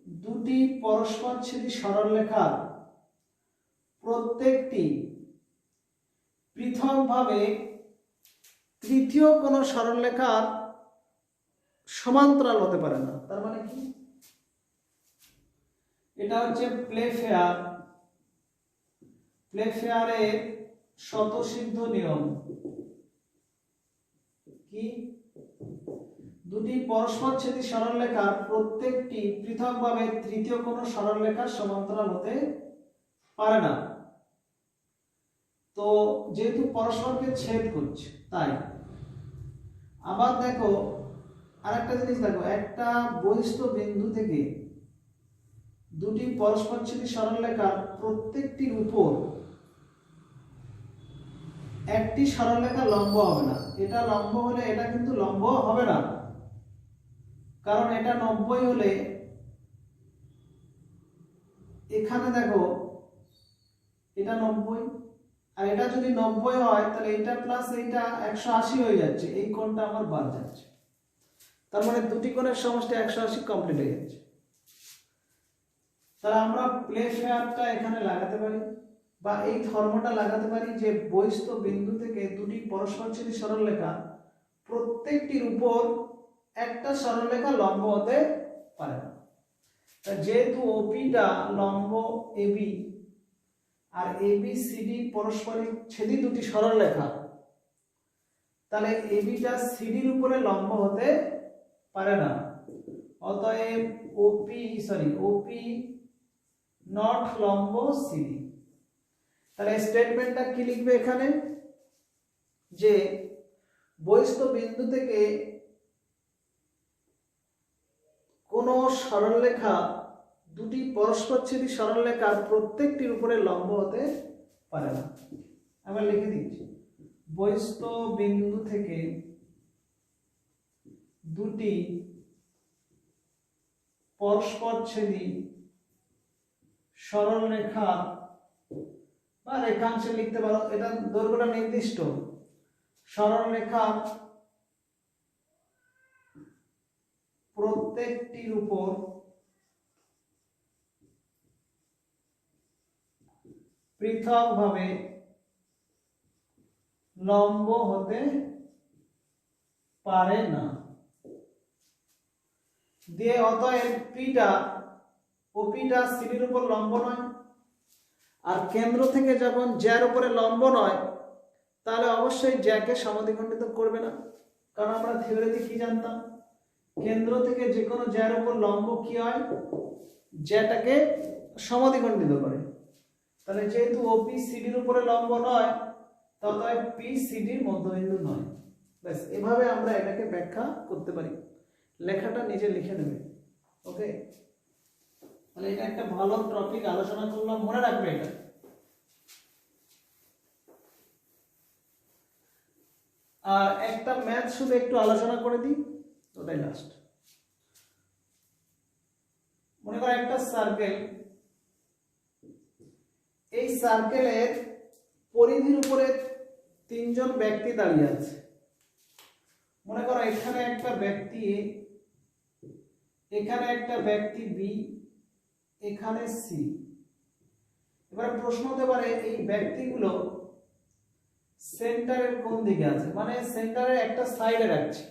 দুটি পরস্পরচ্ছেদী সরলরেখা প্রত্যেকটি পৃথকভাবে তৃতীয় কোন সরলরেখার সমান্তরাল হতে পারে না। তার মানে কি? এটা হচ্ছে প্লেফেয়ারের স্বতঃসিদ্ধ নিয়ম। কি? দুটি পরস্পরচ্ছেদী সরলরেখার প্রত্যেকটি পৃথকভাবে তৃতীয় কোন সরলরেখার সমান্তরাল হতে পারে না। তো যেহেতু পরস্পরকে ছেদ করছে, তাই আবার দেখো আরেকটা জিনিস দেখো, একটা বহিস্থ বিন্দু থেকে দুটি পরস্পরচ্ছেদী সরলরেখার প্রত্যেকটির উপর একটি সরলরেখা লম্ব হবে না। এটা লম্ব হলে এটা কিন্তু লম্ব হবে না, কারণ এটা 90 হলে এখানে দেখো এটা 90, আর এটা যদি 90 হয় তাহলে এটা প্লাস এটা 180 হয়ে যাচ্ছে, এই কোণটা আমার বাদ যাচ্ছে। তার মানে দুটি কোণের সমষ্টি 180 কমপ্লিট হয়ে যাচ্ছে। তাহলে আমরা প্লেফেয়ারটা এখানে লাগাতে পারি, বা এই ধর্মটা লাগাতে পারি যে বহিস্থ বিন্দু থেকে দুটি পরস্পরচ্ছেদী সরলরেখা প্রত্যেকটির উপর একটা সরলরেখা লম্ব হতে পারে না। যেহেতু ওপিটা লম্ব এবি আর এবি সিডি পরস্পরিক ছেদী দুটি সরলরেখা, তাহলে এবিটা সিডির উপরে লম্ব হতে পারে না। অতএব ওপি নট লম্ব সিডি। তাহলে স্টেটমেন্টটা কি লিখবে এখানে? যে বহিস্থ বিন্দু থেকে কোন সরলরেখা দুটি পরস্পরচ্ছেদী সরলরেখার প্রত্যেকটির উপরে লম্ব হতে পারে না। আমরা লিখে দিচ্ছি, বহিস্থ বিন্দু থেকে দুটি পরস্পরচ্ছেদী সরলরেখা বা রেখাংশে লিখতে পারো, এটা দৈর্ঘ্যটা নির্দিষ্ট, সরলরেখা প্রত্যেকটির উপর পৃথকভাবে লম্ব হতে পারে না। দিয়ে অতএব ওপিটা সিডির উপর লম্ব নয়, আর কেন্দ্র থেকে যখন জ্যার উপরে লম্ব নয়, তাহলে অবশ্যই জ্যাকে সমদ্বিখণ্ডিত করবে না। কারণ আমরা থিওরিতে কি জানতাম? কেন্দ্র থেকে যে কোনো জ্যার উপর লম্ব কি হয়? জ্যাটাকে সমদ্বিখণ্ডিত করে। তাহলে যেহেতু ওপি সিডির উপরে লম্ব নয়, তাহলে পি সিডির মধ্যবিন্দু নয়। ব্যাস, এভাবে আমরা এটাকে ব্যাখ্যা করতে পারি। লেখাটা নিজে লিখে নেবে। ওকে, তাহলে এটা একটা ভালো টপিক আলোচনা করলাম, মনে রাখবে এটা। আর একটা ম্যাথ শুধু একটু আলোচনা করে দিই, ওটাই লাস্ট। মনে করো একটা সার্কেল, এই সার্কেলের পরিধির উপরে তিনজন ব্যক্তি দাঁড়িয়ে আছে। মনে করো এখানে একটা ব্যক্তি এ, এখানে একটা ব্যক্তি বি, এখানে সি। এবার প্রশ্ন হতে পারে এই ব্যক্তিগুলো সেন্টারের কোন দিকে আছে, মানে সেন্টারের একটা সাইডে রাখছে।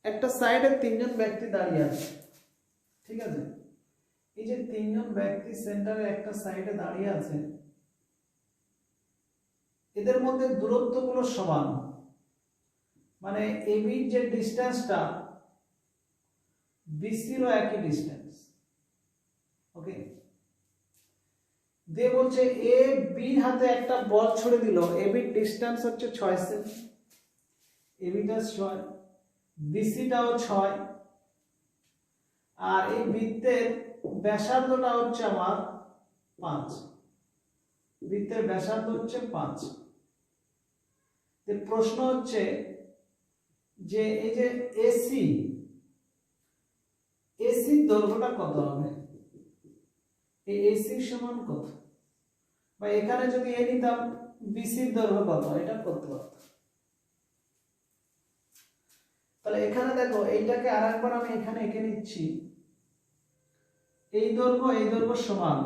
একটা সাইডে তিনজন ব্যক্তি দাঁড়িয়ে আছে, ঠিক আছে? এই যে তিনজন ব্যক্তি সেন্টারে একটা সাইডে দাঁড়িয়ে আছে, এদের মধ্যে দূরত্বগুলো সমান, মানে এবি যে ডিস্টেন্সটা বিসিরও একই ডিস্টেন্স। ওকে, দিয়ে বলছে এ বি হাতে একটা বল ছুড়ে দিল, এবির ডিস্টেন্স হচ্ছে 6 সেমি, এবিটা 6, বিসিটাও 6, আর এই বৃত্তের ব্যাসার্ধটা হচ্ছে আমার 5, বৃত্তের ব্যাসার্ধ হচ্ছে 5। প্রশ্ন হচ্ছে যে এই যে এসি দৈর্ঘ্যটা কত হবে, এই এসি সমান কত, বা এখানে যদি এ নিতাম বিসির দৈর্ঘ্য কত, এটা করতে পারতাম। তাহলে এখানে দেখো এইটাকে আরেকবার আমি এখানে এঁকে নিচ্ছি, এই দৈর্ঘ্য সমান,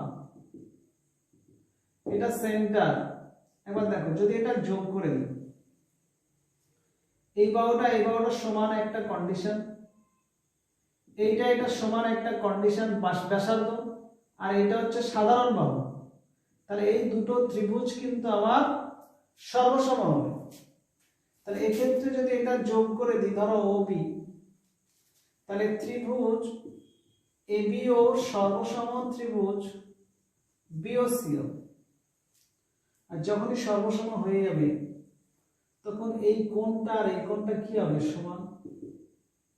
এটা সেন্টার। একবার দেখো যদি এটা যোগ করে দিই, এই বাহুটা সমান একটা কন্ডিশন, এটা সমান একটা কন্ডিশন ব্যাসার্ধ, আর এটা হচ্ছে সাধারণ বাহু। তাহলে এই দুটো ত্রিভুজ কিন্তু আমার সর্বসম হবে। তাহলে এক্ষেত্রে যদি এটা যোগ করে দিই, ধরো ওবি, তাহলে ত্রিভুজ এবি ও সর্বসম ত্রিভুজ বিওসিও। আর যখনই সর্বসম হয়ে যাবে তখন এই কোণটা আর এই কোণটা কি হবে, সমান।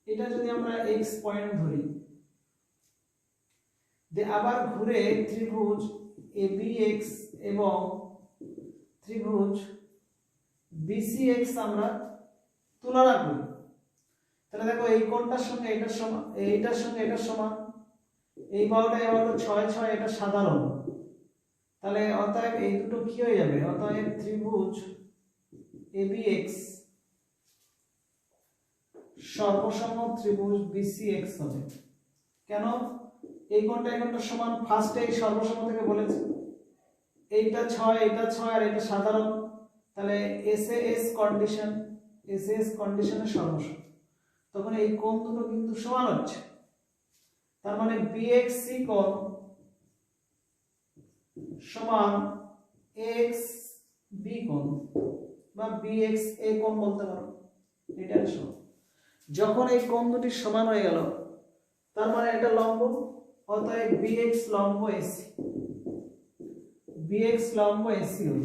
এটা যদি আমরা এক্স পয়েন্ট ধরি, আবার ঘুরে ত্রিভুজ এবিএক্স এবং ত্রিভুজ বিসিএক্স আমরা তুলনা করি, তাহলে দেখো এই কোণটার সঙ্গে এটার সমান, এইটার সঙ্গে এটার সমান, এই বাহুটা 6 6, এটা সাধারণ। তাহলে অতএব এই দুটো কি হয়ে যাবে, অতএব ত্রিভুজ এবিএক্স সর্বসম ত্রিভুজ বিসিএক্স হবে। কেন? এই কোণটা সমান, ফার্স্টে এই সর্বসম থেকে বলেছে, এইটা 6 এটা 6 আর এটা সাধারণ, তাহলে এসএস কন্ডিশনে সর্বসম, তখন এই কোণ দুটো কিন্তু সমান হচ্ছে। তার মানে বিএক্সি কোণ সমান এক্স বি কোণ, বা বিএক্স এ কোণ বলতে পারো, এটা সমান। যখন এই কোণ দুটি সমান হয়ে গেল, তার মানে এটা লম্ব, অতএব বিএক্স লম্ব এসি, বিএক্স লম্ব এসি হল।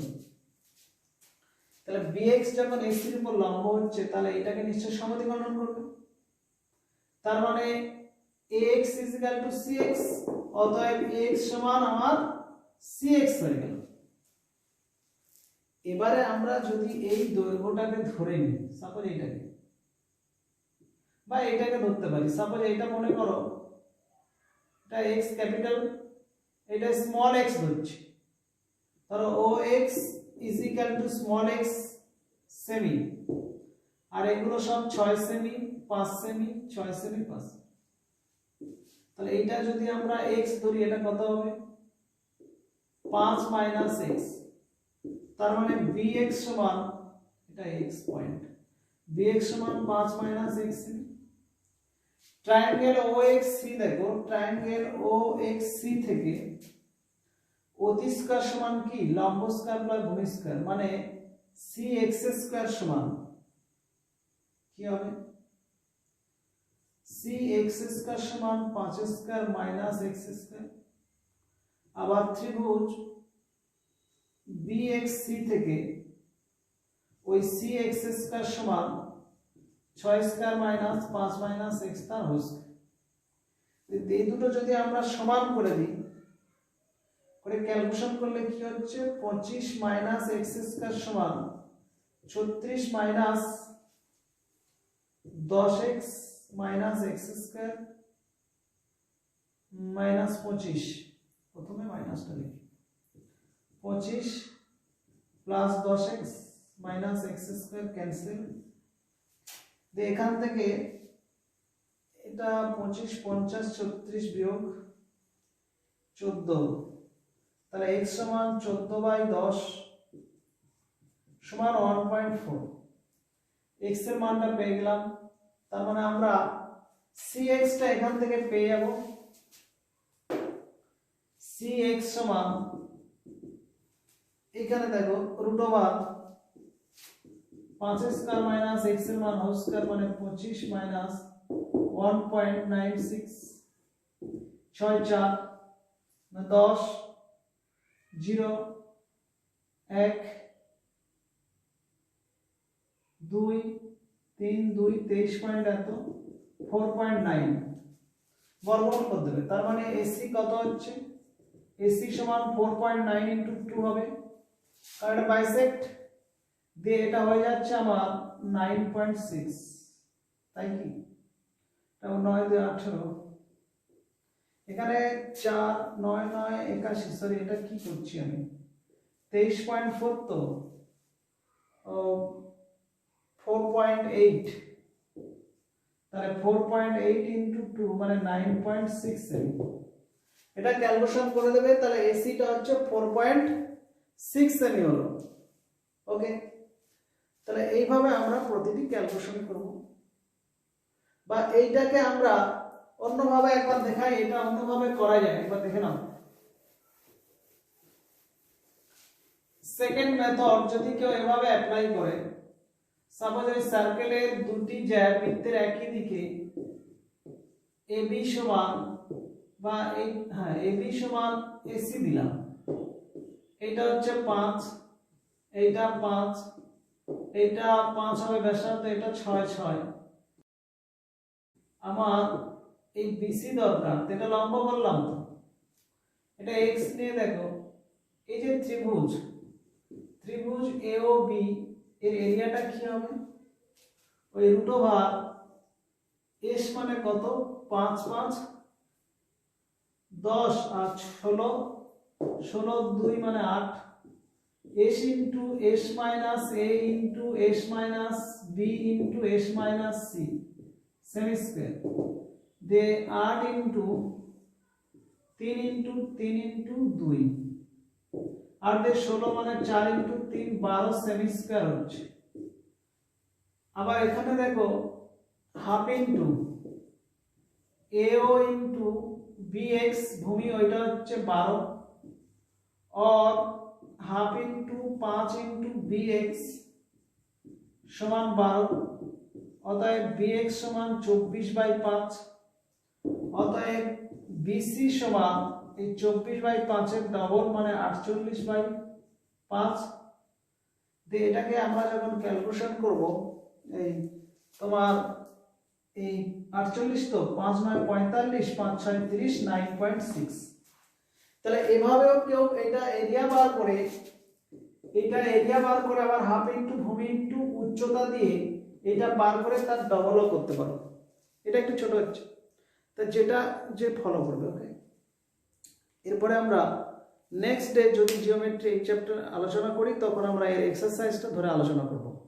তাহলে বিএক্স যখন এসির উপর লম্ব হচ্ছে, তাহলে এটাকে নিশ্চয়ই সমদ্বিখণ্ডন করবে। তার মানে ax cx, অতএব x সমান আমার cx হয়ে গেল। এবারে আমরা যদি এই দৈর্ঘ্যটাকে ধরে নিই, সাপোজ এইটাকে, বা এটাকে ধরতে পারি, সাপোজ এটা মনে করো এটা x ক্যাপিটাল, এটা স্মল x ধরছি, ধরো OX স্মল x সেমি, আর এগুলো সব 6 সেমি 5 সেমি 6 সেমি 5। তাহলে এটা যদি আমরা x ধরি, এটা কত হবে, 5 মাইনাস x, তার মানে bx সমান, এটা x পয়েন্ট, bx সমান 5 minus x semi. Triangle OXC দেখো, ট্রায়াঙ্গেল OXC থেকে অতি স্কয়ার সমান কি, লম্ব স্কয়ার প্লাস ভূমি স্কয়ার, মানে cx স্কয়ার সমান কি হবে, cx স্কয়ার সমান 5 স্কয়ার মাইনাস x স্কয়ার। আবার ত্রিভুজ BXC থেকে ওই cx স্কয়ার সমান 6 স্কয়ার মাইনাস 5 মাইনাস x তার হোল স্কয়ার। এই দুটো যদি আমরা সমান করে দিই, করে ক্যালকুলেশন করলে কি হচ্ছে, 25 মাইনাস x স্কয়ার সমান 36 minus 10x minus x square minus 25, প্রথমে মাইনাসটা লিখি, 25 plus 10x minus x square cancel. এখান থেকে এটা 25 50 36 বিয়োগ 14, তাহলে x সমান 14/10 সমান 1.4। x এর মানটা পেয়ে গেলাম, তার মানে আমরা cx টা এখান থেকে পেয়ে যাব cx সমান এখানে দেখো √5 স্কয়ার মাইনাস x এর মান হোল স্কয়ার মানে 25 মাইনাস 1.96 6 4 10 0 1 2 3 2 23 পয়েন্ট এত 4.9 বর্গমূল করে দেবে। তার মানে এসি কত হচ্ছে, এসি সমান 4.9 ইনটু 2 হবে, কারণ এটা বাইসেক্ট দিয়ে এটা হয়ে যাচ্ছে আমার 9.6, তাই কি? এটা 9 2 18, এখানে 4 9 9 81, সরি এটা কি করছি আমি, 23.4 তো 4.8, তাহলে 4.8 ইনটু 2 মানে 9.67, এটা ক্যালকুলেশন করে দেবে। তাহলে এসি টা হচ্ছে 4.6 সেমি হলো। ওকে, তাহলে এইভাবে আমরা প্রতিটি ক্যালকুলেশন করব, বা এইটাকে আমরা অন্যভাবে একবার দেখাই, এটা অন্যভাবে করা যায়, একবার দেখে নাও। সেকেন্ড মেথড যদি কেউ এভাবে অ্যাপ্লাই করে, সাপোজ এই সার্কেলের দুটি জ্যা বৃত্তের একই দিকে এবি সমান বা এই এবি সমান এসি দিলাম, এটা হচ্ছে 5, এইটা 5, এটা 5 হবে ব্যাসার্ধ, এটা 6 6, আমার এই বিসি দরকার, এটা লম্ব বললাম তো, এটা এক্স নিয়ে দেখো, এই যে ত্রিভুজ এ ও বি এর এরিয়াটা কি হবে, ওই √এস মানে কত 5 5 10 আর 16 16 2 মানে 8, s into s minus a into s minus b into s minus c সেমি স্কয়ার দে 8 ইনটু 3 ইনটু 3 ইনটু 2 আর দে 16 মানে 4 ইনটু 3 12 সেমি স্কয়ার হচ্ছে। আবার এখানে দেখো half into AO into BX ভূমি ওইটা হচ্ছে 12 और हाफ इंटू 5 इंटू BX समान 12, অতএব BX সমান 24/5, অতএব BC সমান এই 24/5 এর ডবল মানে 48/5। দিয়ে এটাকে আমরা যখন ক্যালকুলেশন করব, এই তোমার এই 48 তো 5 9 45 5 6 30 9.6, তাহলে এভাবেও কেউ এটা এরিয়া বার করে, আবার হাফ ইনটু ভূমি ইনটু উচ্চতা দিয়ে এটা বার করে তার ডবলও করতে পারো, এটা একটু ছোট হচ্ছে, তা যেটা যে ফলো করবে। ওকে, এরপরে আমরা নেক্সট ডে যদি জিওমেট্রি এই চ্যাপ্টার আলোচনা করি, তখন আমরা এর এক্সারসাইজটা ধরে আলোচনা করব।